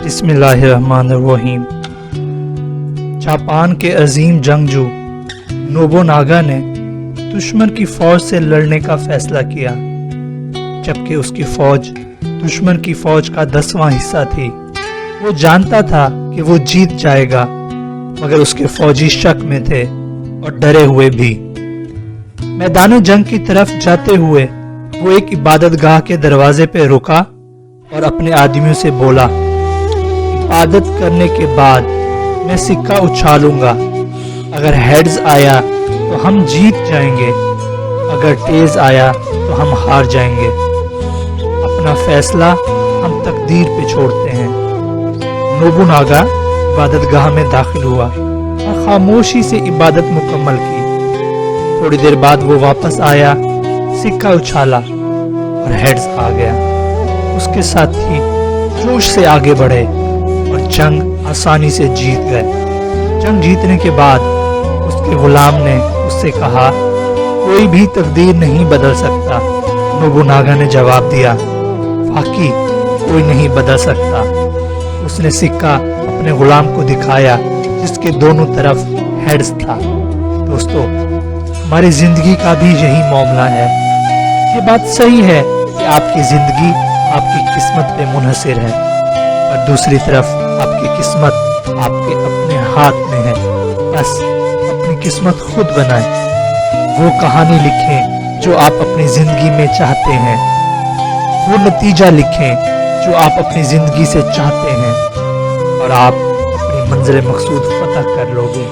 बिस्मिल्लाहिर्रहमानिर्रहीम। जापान के अजीम जंगजू नोबुनागा ने दुश्मन की फौज से लड़ने का फैसला किया, जबकि उसकी फौज दुश्मन की फौज का 10वां हिस्सा थी। वो जानता था कि वो जीत जाएगा, मगर उसके फौजी शक में थे और डरे हुए भी। मैदान जंग की तरफ जाते हुए वो एक इबादतगाह के दरवाजे पे रुका और अपने आदमियों से बोला, इबादत करने के बाद मैं सिक्का उछालूंगा। अगर हेड्स आया तो हम जीत जाएंगे, अगर टेल्स आया तो हम हार जाएंगे। अपना फैसला हम तकदीर पे छोड़ते हैं। नोबुनागा इबादतगाह में दाखिल हुआ और खामोशी से इबादत मुकम्मल की। थोड़ी देर बाद वो वापस आया, सिक्का उछाला और हेड्स आ गया। उसके साथी जोश से आगे बढ़े और जंग आसानी से जीत गए। जंग जीतने के बाद उसके गुलाम ने उससे कहा, कोई भी तकदीर नहीं बदल सकता। नोबुनागा ने जवाब दिया, वाकई कोई नहीं बदल सकता। उसने सिक्का अपने गुलाम को दिखाया जिसके दोनों तरफ हेड्स था। दोस्तों, हमारी जिंदगी का भी यही मामला है। ये बात सही है कि आपकी जिंदगी आपकी किस्मत पे मुनहसिर है, और दूसरी तरफ आपकी किस्मत आपके अपने हाथ में है। बस अपनी किस्मत खुद बनाएं। वो कहानी लिखें जो आप अपनी जिंदगी में चाहते हैं। वो नतीजा लिखें जो आप अपनी जिंदगी से चाहते हैं, और आप अपनी मंजिल मकसूद फतह कर लोगे।